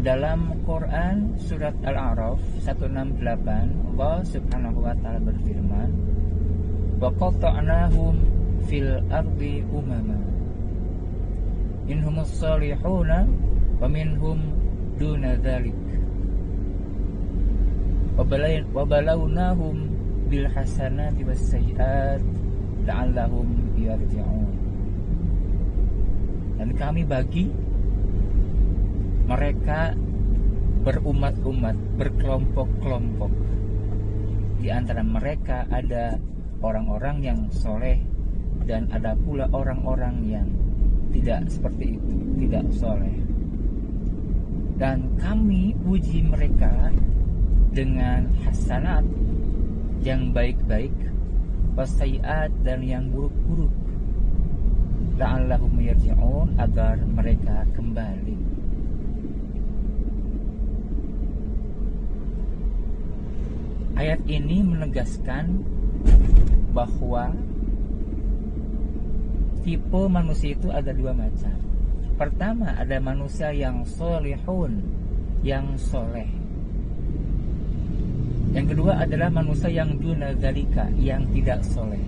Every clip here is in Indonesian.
Dalam Quran surat Al-A'raf 168, Allah Subhanahu wa taala berfirman, "Wa qata'nahum fil ardi umama. Minhumus salihuna wa minhum duna dzalik. Wa balawnahum bil hasanati was sayyi'at la'allahum yarji'un." Dan kami bagi mereka berumat-umat, berkelompok-kelompok. Di antara mereka ada orang-orang yang soleh dan ada pula orang-orang yang tidak seperti itu, tidak soleh. Dan kami uji mereka dengan hasanat yang baik-baik, wasaiat dan yang buruk-buruk, la'allahum yarji'un, agar mereka kembali. Ayat ini menegaskan bahwa tipe manusia itu ada dua macam. Pertama, ada manusia yang solihun, yang soleh. Yang kedua adalah manusia yang duna dzalika, yang tidak soleh.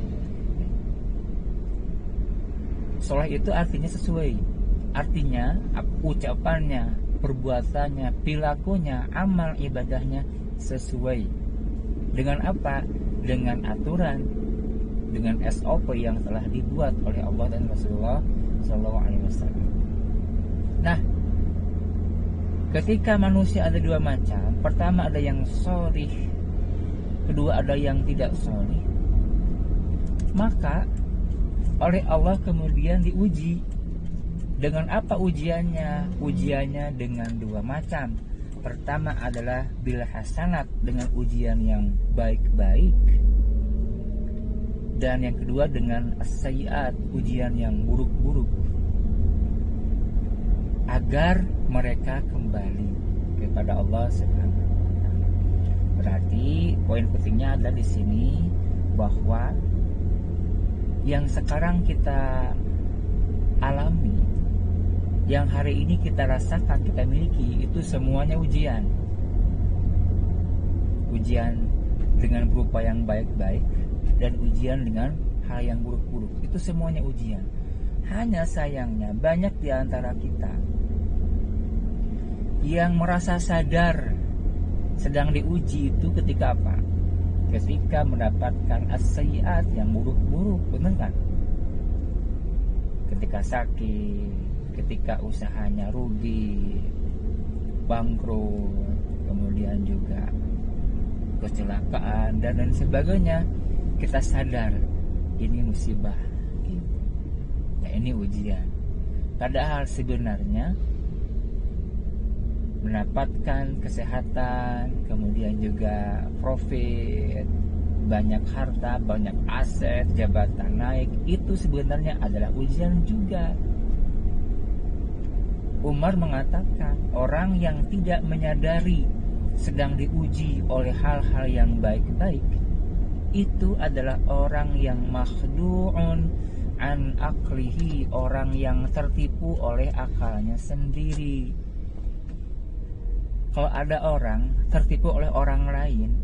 Soleh itu artinya sesuai. Artinya ucapannya, perbuatannya, perilakunya, amal ibadahnya sesuai. Dengan apa? Dengan aturan, dengan SOP yang telah dibuat oleh Allah dan Rasulullah SAW. Nah, ketika manusia ada dua macam, pertama ada yang sholih, kedua ada yang tidak sholih, maka oleh Allah kemudian diuji. Dengan apa ujiannya? Ujiannya dengan dua macam. Pertama adalah bil hasanat, dengan ujian yang baik-baik, dan yang kedua dengan as-sayyiat, ujian yang buruk-buruk, agar mereka kembali kepada Allah Subhanahu wa taala. Berarti poin pentingnya ada di sini bahwa yang sekarang kita alami, yang hari ini kita rasakan, kita miliki, itu semuanya ujian. Ujian dengan berupa yang baik-baik dan ujian dengan hal yang buruk-buruk. Itu semuanya ujian. Hanya sayangnya banyak di antara kita yang merasa sadar sedang diuji itu ketika apa? Ketika mendapatkan as-sayyiat, yang buruk-buruk, benar kan? Ketika sakit, ketika usahanya rugi, bangkrut, kemudian juga kecelakaan dan lain sebagainya, kita sadar ini musibah, gitu. Ya, ini ujian. Padahal sebenarnya mendapatkan kesehatan, kemudian juga profit, banyak harta, banyak aset, jabatan naik, itu sebenarnya adalah ujian juga. Umar mengatakan, orang yang tidak menyadari sedang diuji oleh hal-hal yang baik-baik, itu adalah orang yang makhdu'un an aqlihi, orang yang tertipu oleh akalnya sendiri. Kalau ada orang tertipu oleh orang lain,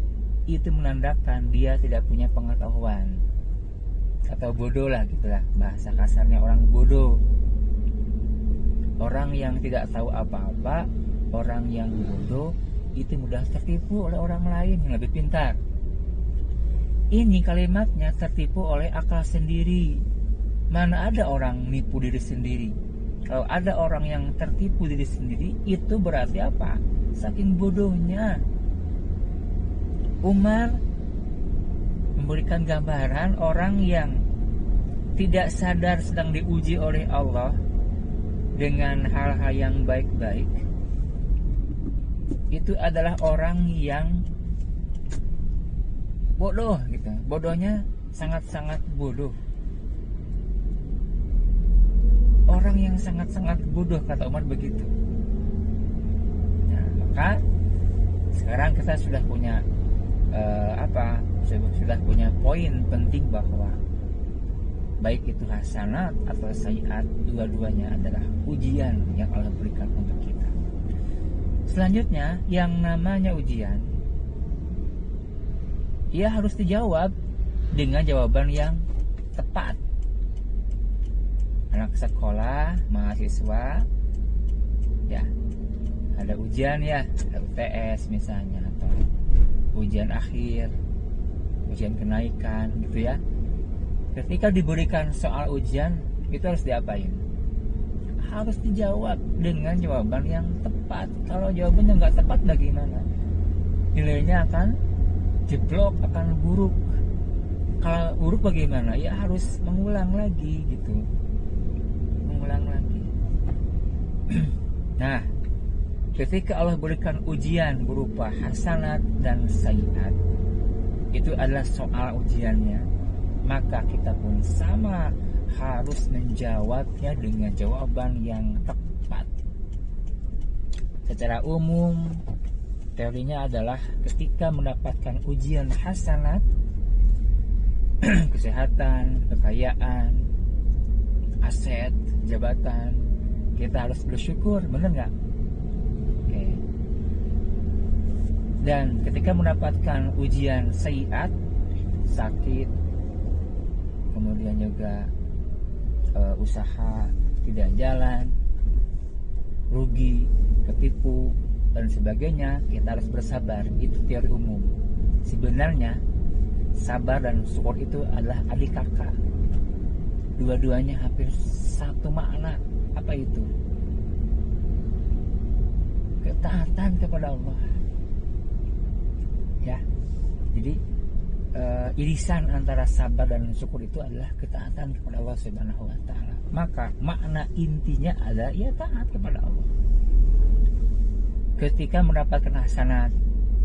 itu menandakan dia tidak punya pengetahuan, atau bodoh lah, gitulah bahasa kasarnya, orang bodoh. Orang yang tidak tahu apa-apa, orang yang bodoh, itu mudah tertipu oleh orang lain yang lebih pintar. Ini kalimatnya tertipu oleh akal sendiri. Mana ada orang nipu diri sendiri? Kalau ada orang yang tertipu diri sendiri, itu berarti apa? Saking bodohnya. Umar memberikan gambaran orang yang tidak sadar sedang diuji oleh Allah dengan hal-hal yang baik-baik, itu adalah orang yang bodoh, gitu. Bodohnya sangat-sangat bodoh. Orang yang sangat-sangat bodoh, kata Umar begitu. Nah, maka sekarang kita sudah punya sudah punya poin penting bahwa baik itu hasanat atau sayyiat, dua-duanya adalah ujian yang Allah berikan untuk kita. Selanjutnya, yang namanya ujian, ia harus dijawab dengan jawaban yang tepat. Anak sekolah, mahasiswa, ya, ada ujian ya, ada UTS misalnya, atau ujian akhir, ujian kenaikan gitu ya. Ketika diberikan soal ujian, itu harus diapain? Harus dijawab dengan jawaban yang tepat. Kalau jawabannya nggak tepat, bagaimana? Nilainya akan jeblok, akan buruk. Kalau buruk bagaimana? Ya harus mengulang lagi gitu. Mengulang lagi. Nah, ketika Allah berikan ujian berupa hasanat dan sayyiat, itu adalah soal ujiannya, maka kita pun sama harus menjawabnya dengan jawaban yang tepat. Secara umum, teorinya adalah ketika mendapatkan ujian hasanat, kesehatan, kekayaan, aset, jabatan, kita harus bersyukur, benar nggak? Oke. Dan ketika mendapatkan ujian sayyiat, sakit, kemudian juga usaha tidak jalan, rugi, ketipu, dan sebagainya, kita harus bersabar. Itu teori umum. Sebenarnya sabar dan syukur itu adalah adik kakak. Dua-duanya hampir satu makna. Apa itu? Ketaatan kepada Allah. Ya. Jadi irisan antara sabar dan syukur itu adalah ketaatan kepada Allah Subhanahu wa taala. Maka makna intinya adalah ya taat kepada Allah. Ketika mendapatkan hasanat,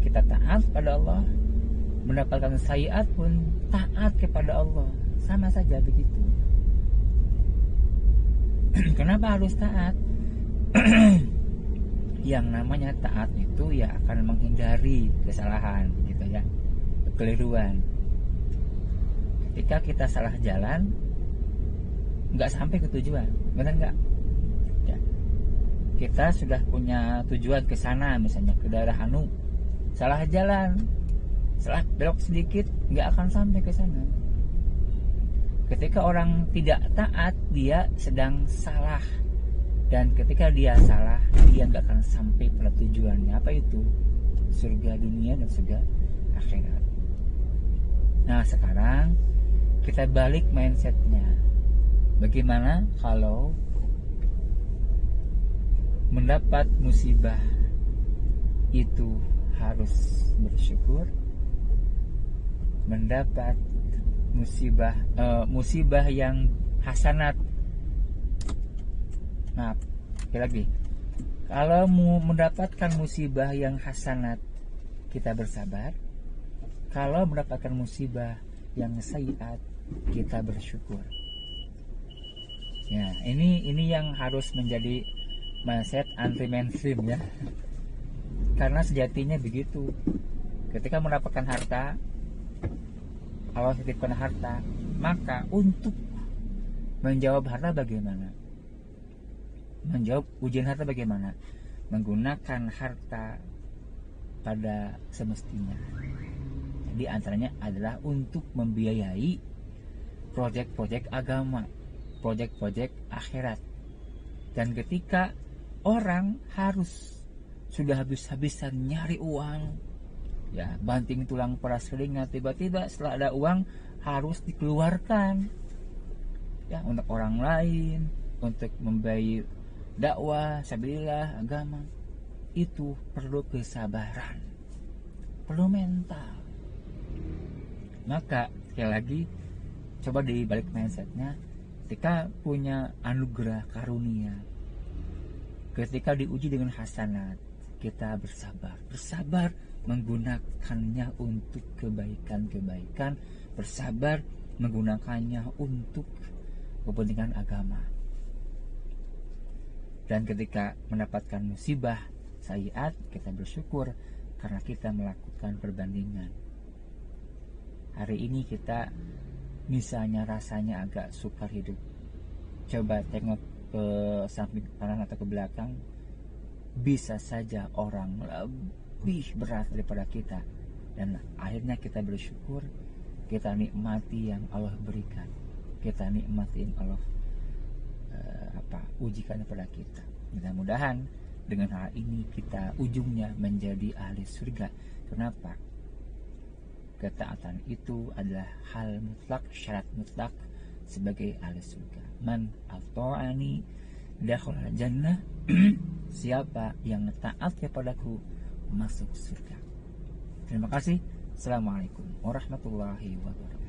kita taat kepada Allah. Mendapatkan sayyiat pun taat kepada Allah. Sama saja begitu. Kenapa harus taat? Yang namanya taat itu ya akan menghindari kesalahan gitu ya, kekeliruan. Ketika kita salah jalan, nggak sampai ke tujuan, benar nggak? Ya. Kita sudah punya tujuan ke sana, misalnya ke daerah Hanu, salah jalan, salah belok sedikit, nggak akan sampai ke sana. Ketika orang tidak taat, dia sedang salah, dan ketika dia salah, dia nggak akan sampai pada tujuannya. Apa itu? Surga dunia dan surga akhirat. Nah, sekarang kita balik mindsetnya. Bagaimana kalau mendapat musibah itu harus bersyukur, mendapat musibah yang hasanat. Nah, lagi, kalau mendapatkan musibah yang hasanat, kita bersabar. Kalau mendapatkan musibah yang sayyiat, kita bersyukur. Ya, ini yang harus menjadi mindset anti mainstream ya. Karena sejatinya begitu. Ketika mendapatkan harta, Allah titipkan harta, maka untuk menjawab harta bagaimana? Menjawab ujian harta bagaimana? Menggunakan harta pada semestinya. Jadi antaranya adalah untuk membiayai proyek-proyek agama, proyek-proyek akhirat. Dan ketika orang harus sudah habis-habisan nyari uang, ya banting tulang peras keringat, tiba-tiba setelah ada uang harus dikeluarkan ya untuk orang lain, untuk membiayai dakwah, sabilillah, agama. Itu perlu kesabaran, perlu mental. Maka sekali lagi, coba dibalik mindsetnya. Ketika punya anugerah karunia, ketika diuji dengan hasanat, kita bersabar menggunakannya untuk kebaikan-kebaikan, bersabar menggunakannya untuk kepentingan agama. Dan ketika mendapatkan musibah sayyiat, kita bersyukur karena kita melakukan perbandingan. Hari ini kita misalnya rasanya agak sukar hidup, coba tengok ke samping kanan atau ke belakang, bisa saja orang lebih berat daripada kita, dan akhirnya kita bersyukur, kita nikmati yang Allah berikan, kita nikmati yang Allah ujikan kepada kita. Mudah-mudahan dengan hal ini kita ujungnya menjadi ahli surga. Kenapa? Ketaatan itu adalah hal mutlak, syarat mutlak sebagai ahli surga. Man ata'ani dakhala jannah. Siapa yang taat kepadaku masuk surga. Terima kasih. Assalamualaikum warahmatullahi wabarakatuh.